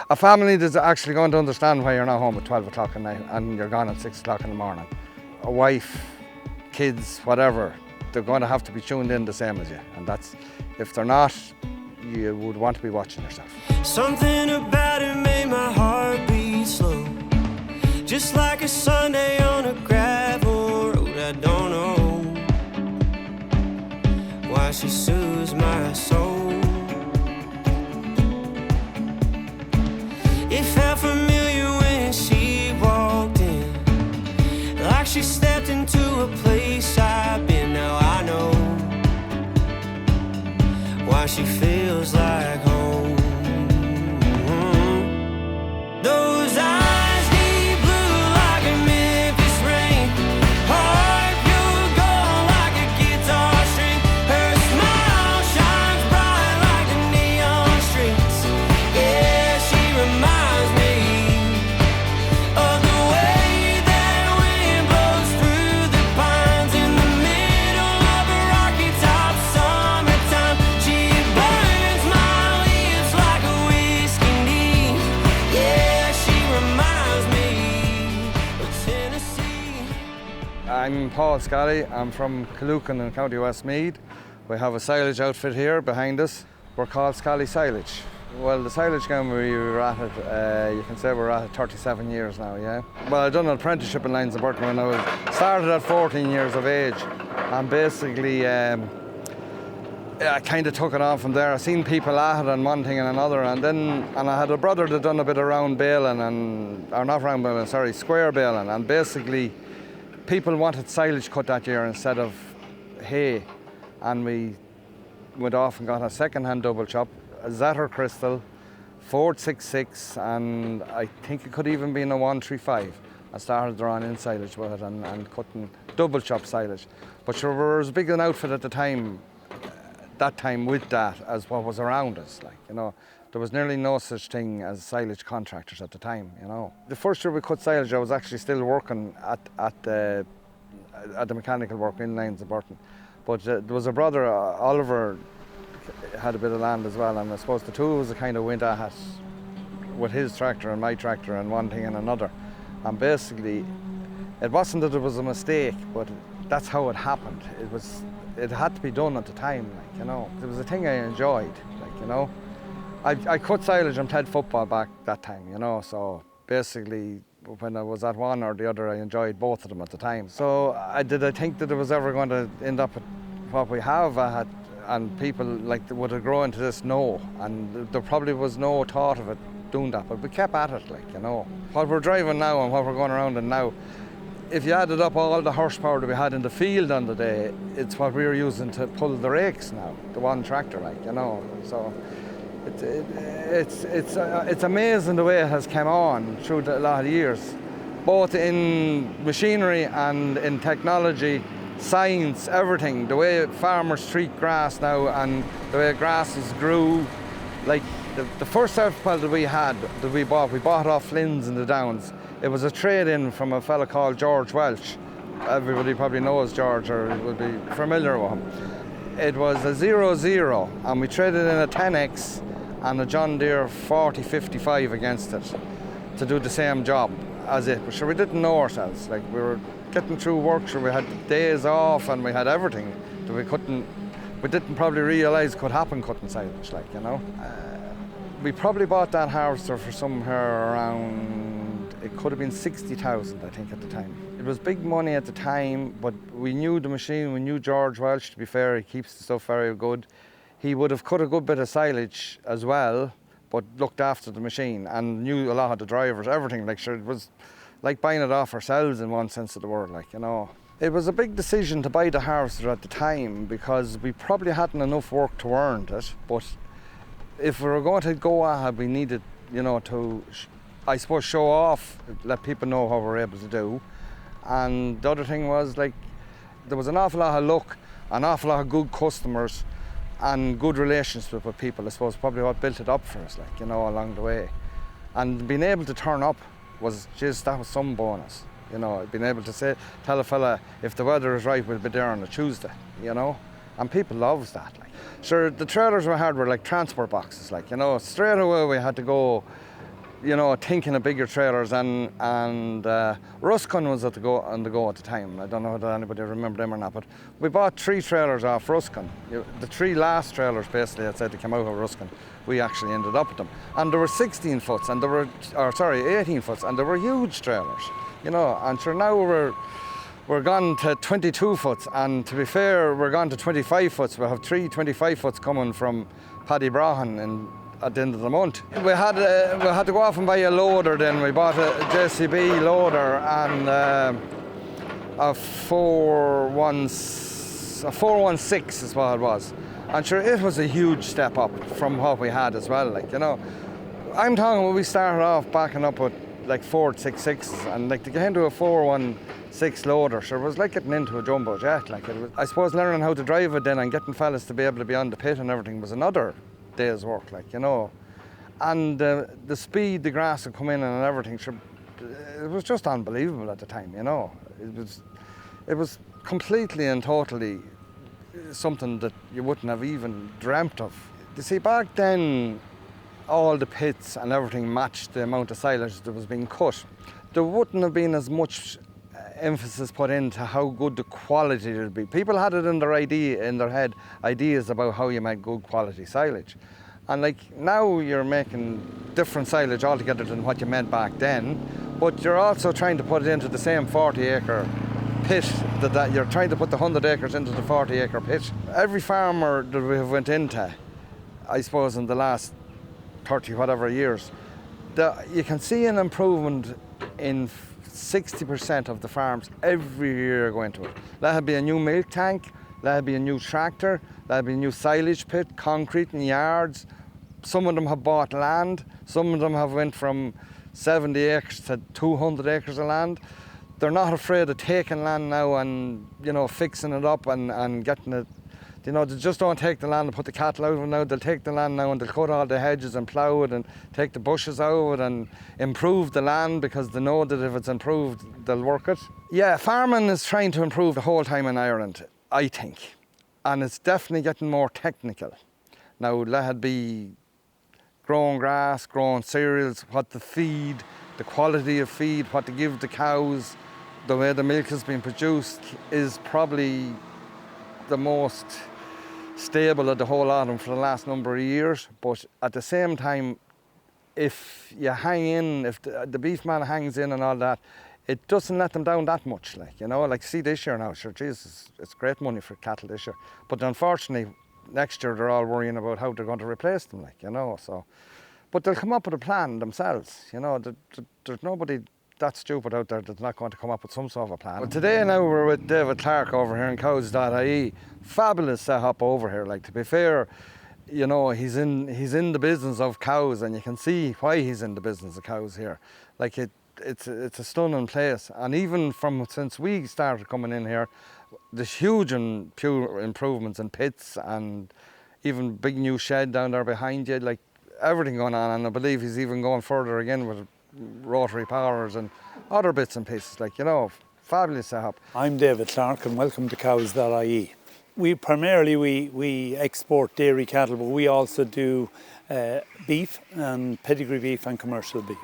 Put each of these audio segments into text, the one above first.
A family that's actually going to understand why you're not home at 12 o'clock at night and you're gone at 6 o'clock in the morning. A wife, kids, whatever, they're going to have to be tuned in the same as you. And that's, if they're not, you would want to be watching yourself. Something about it made my heart beat slow. Just like a Sunday on a gravel road. I don't know why she soothes my soul. It felt familiar when she walked in, like she stepped into a place I've been. Now I know why she feels like home. Those eyes deep blue like a Memphis rain, heart pure gold like a guitar string. Her smile shines bright like the neon streets. Yeah, she reminds me of the way that wind blows through the pines in the middle of a rocky top summertime. She burns my lips like a whiskey knee. Yeah, she reminds me of Tennessee. I'm Paul Scally. I'm from Killucan in County Westmeath. We have a silage outfit here behind us. We're called Scally Silage. Well, the silage game we were at it, you can say we're at it 37 years now, yeah. Well, I done an apprenticeship in Lines of Burton when I started at 14 years of age, and basically I kind of took it on from there. I seen people at it and one thing and another, and I had a brother that done a bit of round baling or not round baling, sorry, square baling, and basically people wanted silage cut that year instead of hay, and we went off and got a second-hand double chop, a Zetter Crystal, 466, and I think it could even be in a 135. I started drawing in silage with it and cutting double chop silage. But sure, there was as big an outfit at the time, that time with that, as what was around us, like, you know. There was nearly no such thing as silage contractors at the time, you know. The first year we cut silage, I was actually still working at the mechanical work in Lines of Burton. But there was a brother, Oliver, had a bit of land as well, and I suppose the two of us kind of went at it with his tractor and my tractor and one thing and another. And basically, it wasn't that it was a mistake, but that's how it happened. It had to be done at the time, like, you know. It was a thing I enjoyed, like, you know. I cut silage and played football back that time, you know, so basically when I was at one or the other, I enjoyed both of them at the time. So I think that it was ever going to end up at what we have at, and people like would have grown into this? No, and there probably was no thought of it doing that, but we kept at it, like, you know. What we're driving now and what we're going around in now, if you added up all the horsepower that we had in the field on the day, it's what we were using to pull the rakes now, the one tractor, like, you know. So it's amazing the way it has come on through a lot of years, both in machinery and in technology, science, everything. The way farmers treat grass now and the way grasses grew. Like the first outfit that we bought off Flynn's in the Downs. It was a trade-in from a fella called George Welch. Everybody probably knows George or will be familiar with him. It was a 00 and we traded in a 10X and a John Deere 4055 against it to do the same job as it. But sure, we didn't know ourselves. Like, we were getting through work, sure, we had days off and we had everything that we didn't probably realise could happen cutting silage, like, you know. We probably bought that harvester for somewhere around, it could have been 60,000, I think, at the time. It was big money at the time, but we knew the machine, we knew George Welch, to be fair, he keeps the stuff very good. He would have cut a good bit of silage as well, but looked after the machine and knew a lot of the drivers, everything. Like, sure, it was like buying it off ourselves in one sense of the word, like, you know. It was a big decision to buy the harvester at the time because we probably hadn't enough work to warrant it, but if we were going to go ahead, we needed, you know, to, I suppose, show off, let people know what we're able to do. And the other thing was, like, there was an awful lot of luck, an awful lot of good customers and good relationships with people, I suppose, probably what built it up for us, like, you know, along the way. And being able to turn up was just, that was some bonus, you know, being able to tell a fella, if the weather is right, we'll be there on a Tuesday, you know, and people loves that. Like. Sure, the trailers we had were like transport boxes, like, you know, straight away we had to go thinking of bigger trailers, and Ruskin was on the go at the time. I don't know whether anybody remember them or not, but we bought 3 trailers off Ruskin. The 3 last trailers basically that said to come out of Ruskin, we actually ended up with them. And there were 16 foots and 18 foots, and they were huge trailers, and sure now we're gone to 22 foots, and to be fair, we're gone to 25 foots. We have 3 25 foots coming from Paddy Brahan at the end of the month. We had to go off and buy a loader then. We bought a JCB loader and a 416 is what it was. And sure, it was a huge step up from what we had as well. I'm talking when we started off backing up with like 466s, and to get into a 416 loader, sure, it was like getting into a jumbo jet. I suppose learning how to drive it then and getting fellas to be able to be on the pit and everything was another day's work, and the speed the grass had come in and everything, sure, it was just unbelievable at the time. It was completely and totally something that you wouldn't have even dreamt of. You see, back then all the pits and everything matched the amount of silage that was being cut. There wouldn't have been as much emphasis put into how good the quality would be. People had it in their head, ideas about how you make good quality silage. And now you're making different silage altogether than what you meant back then, but you're also trying to put it into the same 40-acre pit, that you're trying to put the 100 acres into the 40-acre pit. Every farmer that we have went into, I suppose in the last 30 whatever years, you can see an improvement in 60% of the farms every year going to it. That'll be a new milk tank, that'll be a new tractor, that'll be a new silage pit, concrete in yards. Some of them have bought land, some of them have went from 70 acres to 200 acres of land. They're not afraid of taking land now and fixing it up and getting it. They just don't take the land and put the cattle out of it now. They'll take the land now and they'll cut all the hedges and plough it and take the bushes out of it and improve the land, because they know that if it's improved, they'll work it. Yeah, farming is trying to improve the whole time in Ireland, I think. And it's definitely getting more technical. Now, that'd be growing grass, growing cereals, what to feed, the quality of feed, what to give the cows, the way the milk has been produced is probably the most stable of the whole lot of them for the last number of years. But at the same time, if you hang in, if the beef man hangs in and all that, it doesn't let them down that much. See this year now, sure, Jesus, it's great money for cattle this year. But unfortunately, next year they're all worrying about how they're going to replace them, so. But they'll come up with a plan themselves, there's nobody that stupid out there that's not going to come up with some sort of a plan. But today now we're with David Clarke over here in Cows.ie. Fabulous setup over here. To be fair, he's in the business of cows, and you can see why he's in the business of cows here. It's a stunning place, and even since we started coming in here, there's huge and pure improvements in pits, and even big new shed down there behind you. Everything going on, and I believe he's even going further again with rotary powers and other bits and pieces. Fabulous setup. I'm David Clarke, and welcome to Cows.ie. We primarily export dairy cattle, but we also do beef and pedigree beef and commercial beef.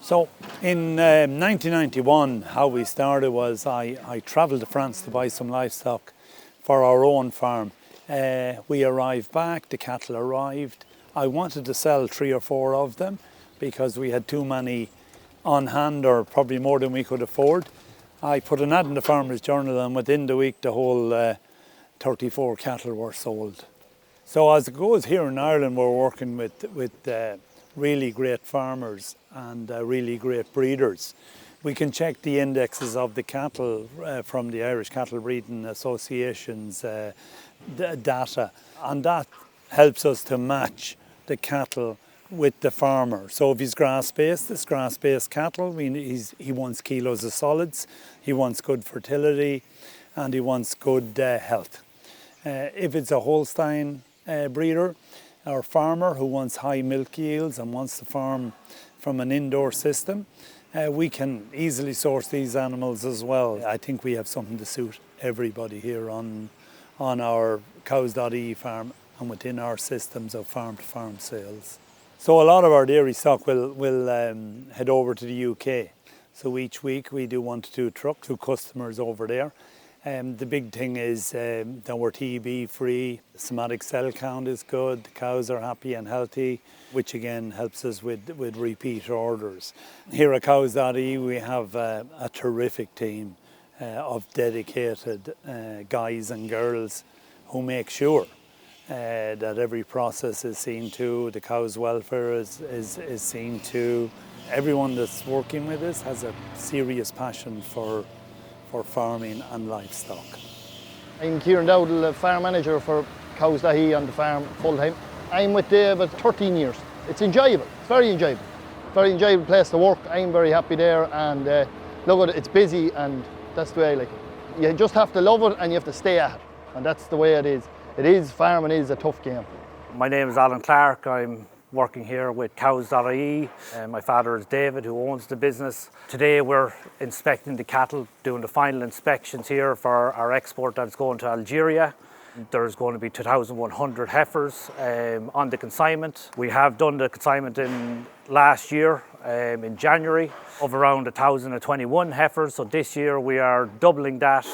So in 1991, how we started was I travelled to France to buy some livestock for our own farm. We arrived back, the cattle arrived. I wanted to sell 3 or 4 of them because we had too many on hand, or probably more than we could afford. I put an ad in the Farmers Journal, and within the week the whole 34 cattle were sold. So as it goes here in Ireland, we're working with really great farmers and really great breeders. We can check the indexes of the cattle from the Irish Cattle Breeding Association's data, and that helps us to match the cattle with the farmer. So if he's grass-based, it's grass-based cattle. He wants kilos of solids, he wants good fertility, and he wants good health. If it's a Holstein breeder or farmer who wants high milk yields and wants to farm from an indoor system, we can easily source these animals as well. I think we have something to suit everybody here on our Cows.ie farm and within our systems of farm-to-farm sales. So a lot of our dairy stock will head over to the UK. So each week we do 1 to 2 trucks to customers over there. The big thing is that we're TB free, the somatic cell count is good, the cows are happy and healthy, which again helps us with repeat orders. Here at Cows.ie we have a terrific team of dedicated guys and girls who make sure that every process is seen to, the cow's welfare is seen to. Everyone that's working with us has a serious passion for farming and livestock. I'm Kieran Dowdall, the farm manager for Cows.ie on the farm full time. I'm with David 13 years. It's enjoyable, it's very enjoyable. Very enjoyable place to work. I'm very happy there, and look at it, it's busy, and that's the way I like it. You just have to love it and you have to stay at it, and that's the way it is. Farming is a tough game. My name is David Clarke. I'm working here with Cows.ie. My father is David, who owns the business. Today we're inspecting the cattle, doing the final inspections here for our export that's going to Algeria. There's going to be 2,100 heifers on the consignment. We have done the consignment in last year, in January, of around 1,021 heifers. So this year we are doubling that,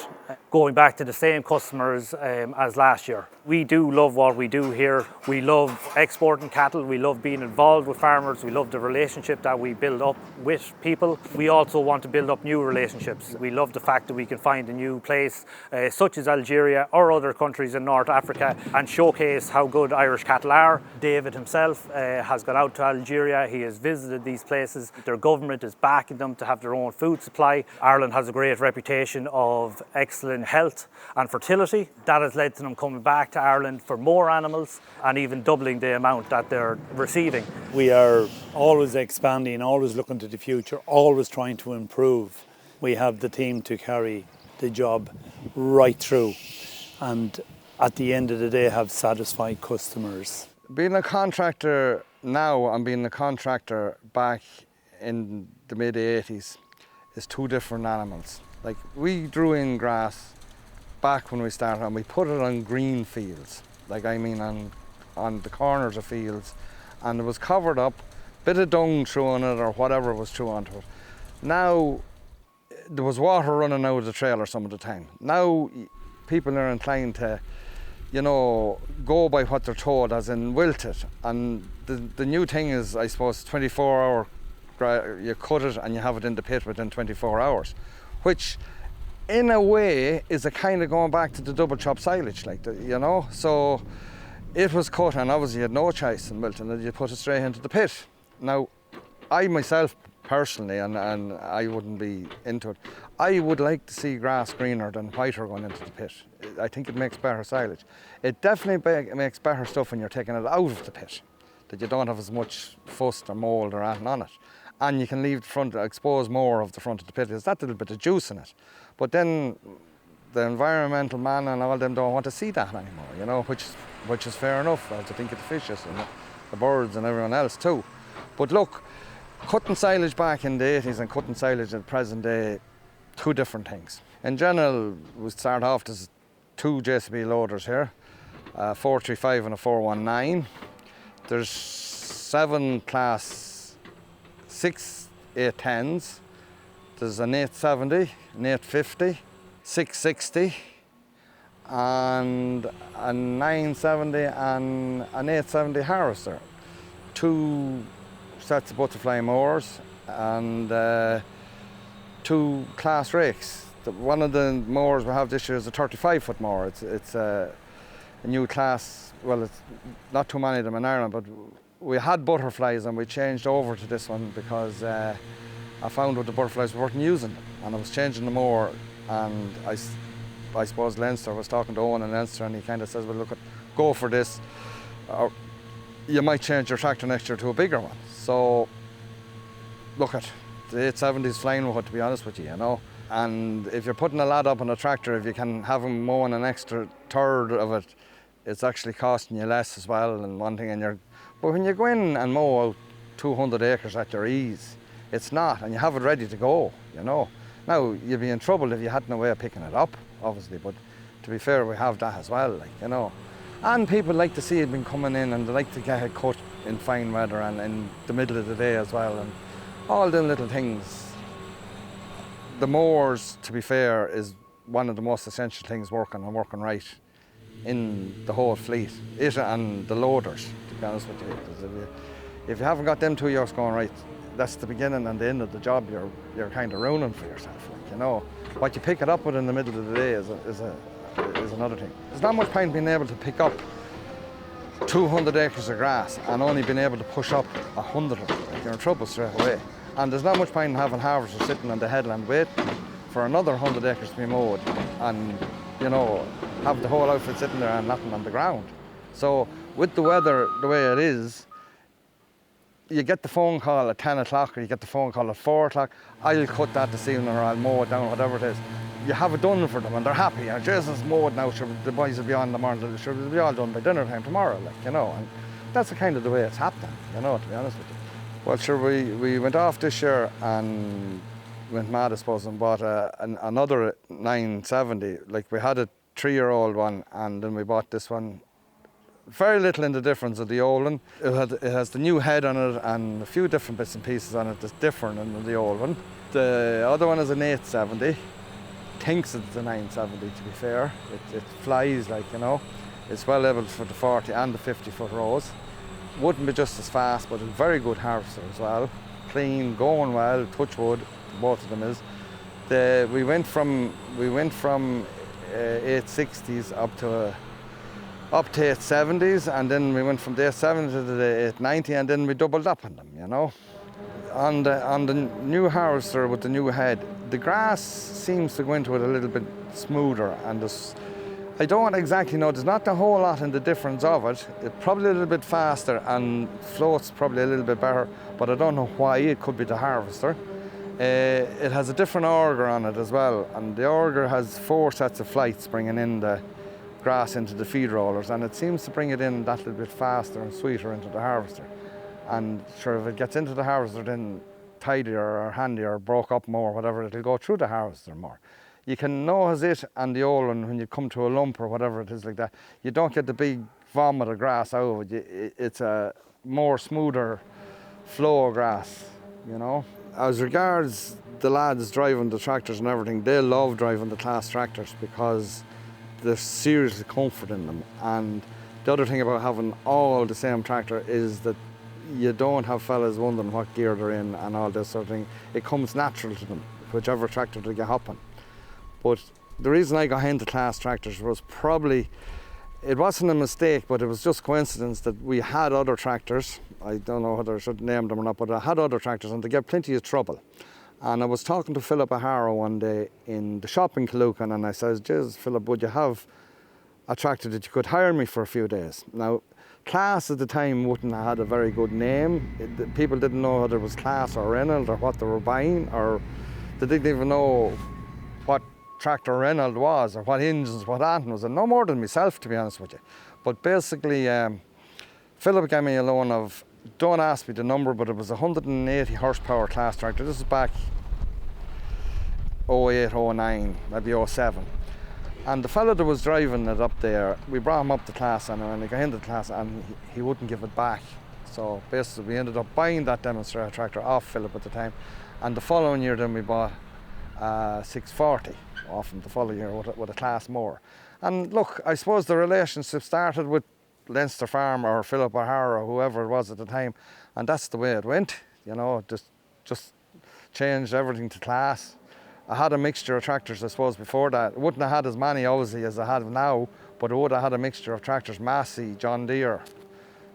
going back to the same customers as last year. We do love what we do here. We love exporting cattle. We love being involved with farmers. We love the relationship that we build up with people. We also want to build up new relationships. We love the fact that we can find a new place, such as Algeria or other countries in North Africa, and showcase how good Irish cattle are. David himself has gone out to Algeria. He has visited these places. Their government is backing them to have their own food supply. Ireland has a great reputation of excellent health and fertility. That has led to them coming back to Ireland for more animals and even doubling the amount that they're receiving. We are always expanding, always looking to the future, always trying to improve. We have the team to carry the job right through, and at the end of the day have satisfied customers. Being a contractor now and being a contractor back in the mid-80s is 2 different animals. Like, we drew in grass back when we started, and we put it on green fields, like I mean on the corners of fields, and it was covered up, bit of dung thrown on it or whatever was thrown onto it. Now there was water running out of the trailer some of the time. Now people are inclined to, you know, go by what they're told, as in wilt it. And the new thing is, I suppose, 24-hour, you cut it and you have it in the pit within 24 hours, which in a way is a kind of going back to the double chop silage, like, you know. So it was cut, and obviously you had no choice in wilting it, you put it straight into the pit. Now, I myself personally, and I wouldn't be into it, I would like to see grass greener than whiter going into the pit. I think it makes better silage. It definitely makes better stuff when you're taking it out of the pit, that you don't have as much fuss or mould or anything on it. And you can leave the front, expose more of the front of the pit. There's that little bit of juice in it. But then the environmental man and all them don't want to see that anymore, you know, which is fair enough. I have to think of the fishes and the birds and everyone else too. But look, cutting silage back in the 80s and cutting silage at the present day, 2 different things. In general, we start off, there's 2 JCB loaders here, a 435 and a 419. There's 7 class 6 810s. There's an 870, an 850, 660, and a 970 and an 870 harvester. 2 sets of butterfly mowers and 2 class rakes. One of the mowers we have this year is a 35-foot mower. It's a new class. Well, it's not too many of them in Ireland, but we had butterflies and we changed over to this one because I found with the butterflies we weren't using them, and I was changing the mower, and I suppose Leinster was talking to Owen in Leinster, and he kind of says, well, look, go for this, or you might change your tractor next year to a bigger one. So look at the 870 is flying with it, to be honest with you, you know. And if you're putting a lad up on a tractor, if you can have him mowing an extra third of it, it's actually costing you less as well, and one thing. But when you go in and mow out 200 acres at your ease, it's not, and you have it ready to go, you know. Now, you'd be in trouble if you had no way of picking it up, obviously, but to be fair, we have that as well, like, you know. And people like to see it been coming in, and they like to get it cut in fine weather and in the middle of the day as well, and all them little things. The mowers, to be fair, is one of the most essential things working right in the whole fleet. It and the loaders, to be honest with you. 'Cause if you haven't got them two yokes going right, that's the beginning and the end of the job. You're kind of ruining for yourself. Like, you know, what you pick it up with in the middle of the day is another thing. There's not much point being able to pick up 200 acres of grass and only being able to push up 100 of it. Like, you're in trouble straight away. And there's not much point in having harvesters sitting on the headland waiting for another 100 acres to be mowed and, you know, have the whole outfit sitting there and nothing on the ground. So with the weather the way it is, you get the phone call at 10 o'clock or you get the phone call at 4 o'clock, I'll cut that this evening or I'll mow it down, whatever it is. You have it done for them and they're happy. And Jesus, mowed now, sure, the boys will be on in the morning, sure, they'll be all done by dinner time tomorrow, like, you know. And that's the kind of the way it's happening, you know, to be honest with you. Well, sure, we went off this year and went mad, I suppose, and bought another 970. Like, we had a 3-year-old one and then we bought this one. Very little in the difference of the old one. It has the new head on it and a few different bits and pieces on it that's different than the old one. The other one is an 870. Thinks it's a 970, to be fair. It flies, like, you know. It's well leveled for the 40 and the 50-foot rows. Wouldn't be just as fast, but a very good harvester as well. Clean, going well, touch wood, both of them is. We went from 860s up to 870s, and then we went from the 870 to the 890, and then we doubled up on them, you know. On the new harvester with the new head, the grass seems to go into it a little bit smoother, and I don't exactly know, there's not a whole lot in the difference of it. It's probably a little bit faster and floats probably a little bit better, but I don't know why. It could be the harvester. It has a different auger on it as well, and the auger has 4 sets of flights bringing in the grass into the feed rollers, and it seems to bring it in that little bit faster and sweeter into the harvester. And sure, if it gets into the harvester then tidier or handier or broke up more, whatever, it'll go through the harvester more. You can nose it and the old one when you come to a lump or whatever it is like that. You don't get the big vomit of grass out of it. It's a more smoother flow of grass, you know. As regards the lads driving the tractors and everything, they love driving the class tractors because there's seriously comfort in them. And the other thing about having all the same tractor is that you don't have fellas wondering what gear they're in and all this sort of thing. It comes natural to them, whichever tractor they get hopping. But the reason I got into class tractors was probably, it wasn't a mistake, but it was just coincidence that we had other tractors. I don't know whether I should name them or not, but I had other tractors and they gave plenty of trouble. And I was talking to Philip O'Hara one day in the shop in Killucan, and I said, "Jeez, Philip, would you have a tractor that you could hire me for a few days?" Now, Class at the time wouldn't have had a very good name. People didn't know whether it was Class or Reynolds or what they were buying, or they didn't even know what tractor Reynolds was or what engines, what Anton was, and no more than myself, to be honest with you. But basically, Philip gave me a loan of, don't ask me the number, but it was a 180 horsepower Class tractor. This is back 08, 09, maybe 07. And the fellow that was driving it up there, we brought him up to Class and he got into the Class and he wouldn't give it back. So basically we ended up buying that demonstrator tractor off Philip at the time. And the following year then we bought 640 off him the following year with a Class more. And look, I suppose the relationship started with Leinster Farm or Philip O'Hara or whoever it was at the time. And that's the way it went, you know, just changed everything to Class. I had a mixture of tractors, I suppose, before that. I wouldn't have had as many, obviously, as I have now, but I would have had a mixture of tractors, Massey, John Deere,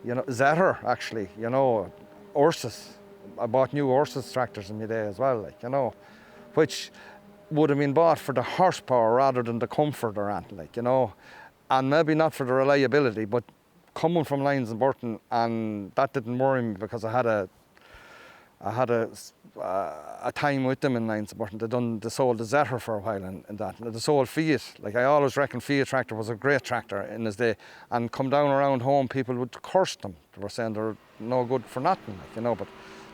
you know, Zetter, actually, you know, Ursus. I bought new Ursus tractors in my day as well, like, you know, which would have been bought for the horsepower rather than the comfort or anything, like, you know, and maybe not for the reliability, but coming from Lyons and Burton, and that didn't worry me because I had a time with them in Lyons and Burton. They sold the Zetter for a while and that. They sold Fiat. Like, I always reckoned Fiat tractor was a great tractor in his day. And come down around home, people would curse them. They were saying they're no good for nothing, like, you know. But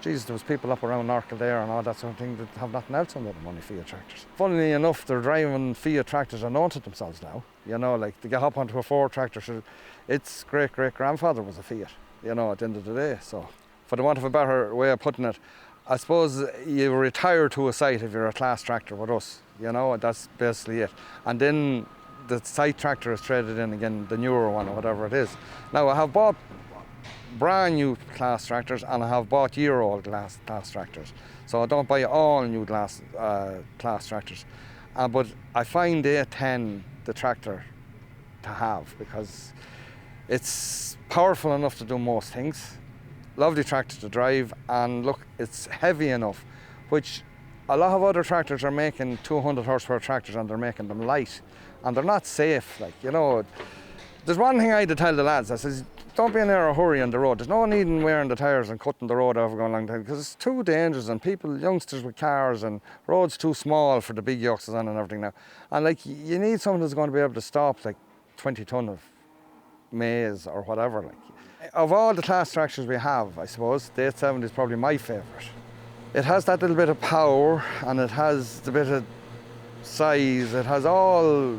geez, there was people up around Norcal there and all that sort of thing that have nothing else under the money, Fiat tractors. Funnily enough, they're driving Fiat tractors unknown to themselves now. You know, like they get up onto a Ford tractor, so its great-great-grandfather was a Fiat, you know, at the end of the day. So, for the want of a better way of putting it, I suppose you retire to a site if you're a class tractor with us, you know, that's basically it. And then the site tractor is traded in again, the newer one or whatever it is. Now, I have bought brand new class tractors and I have bought year-old class tractors. So I don't buy all new class tractors. But I find A10 the tractor to have because it's powerful enough to do most things. Lovely tractor to drive, and look, it's heavy enough, which a lot of other tractors are making 200 horsepower tractors and they're making them light and they're not safe. Like, you know, there's one thing I had to tell the lads. I says, don't be in a hurry on the road. There's no need in wearing the tyres and cutting the road over going along because it's too dangerous, and people, youngsters with cars, and roads too small for the big youngsters on and everything now. And like, you need someone who's going to be able to stop like 20 ton of maize or whatever. Like, of all the class tractors we have, I suppose the 870 is probably my favourite. It has that little bit of power and it has the bit of size. It has all,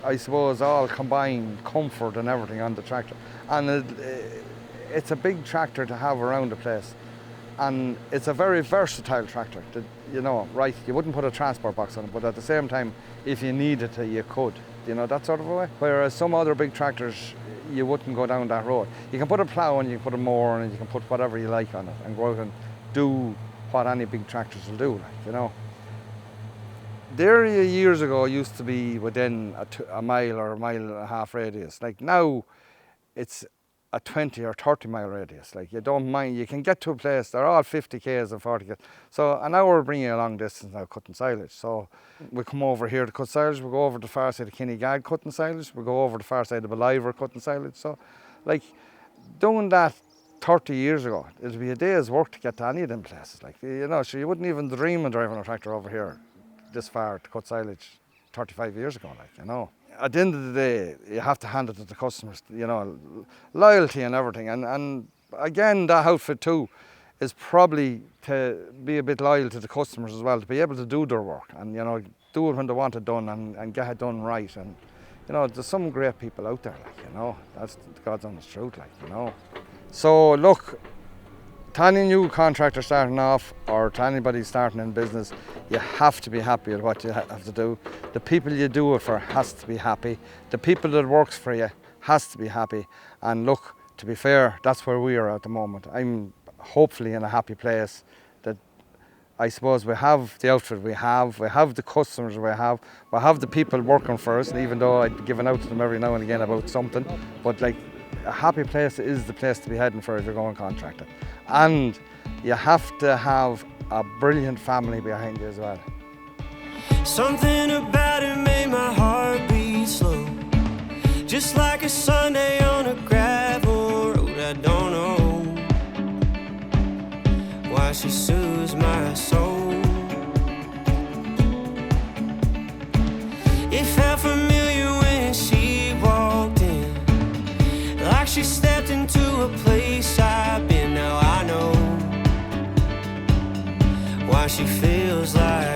I suppose, all combined comfort and everything on the tractor. And it's a big tractor to have around the place. And it's a very versatile tractor. That, you know, right, you wouldn't put a transport box on it, but at the same time, if you needed to, you could. You know, that sort of a way. Whereas some other big tractors, you wouldn't go down that road. You can put a plough and you can put a mower and you can put whatever you like on it and go out and do what any big tractors will do, like, you know. The area years ago used to be within a mile or a mile and a half radius. Like now, it's a 20 or 30 mile radius. Like, you don't mind, you can get to a place, they're all 50 k's and 40 k's. So an hour will bring you a long distance now cutting silage. So we come over here to cut silage, we go over the far side of Kinnegad cutting silage, we go over the far side of Beliver cutting silage. So like, doing that 30 years ago, it'd be a day's work to get to any of them places. Like, you know, so you wouldn't even dream of driving a tractor over here this far to cut silage 35 years ago, like, you know. At the end of the day, you have to hand it to the customers, you know, loyalty and everything. And again, that outfit too is probably to be a bit loyal to the customers as well, to be able to do their work and, you know, do it when they want it done and get it done right. And, you know, there's some great people out there, like, you know, that's God's honest truth, like, you know. So look, to any new contractor starting off or to anybody starting in business, you have to be happy with what you have to do. The people you do it for has to be happy. The people that works for you has to be happy. And look, to be fair, that's where we are at the moment. I'm hopefully in a happy place that I suppose we have the outfit we have the customers we have the people working for us, and even though I'd given out to them every now and again about something, but like, a happy place is the place to be heading for if you're going contracting. And you have to have a brilliant family behind you as well. Something about it made my heart beat slow, just like a Sunday on a gravel road. I don't know why she soothes my soul. It felt familiar when she walked in, like she stepped into a place I've been. Now I know why she feels like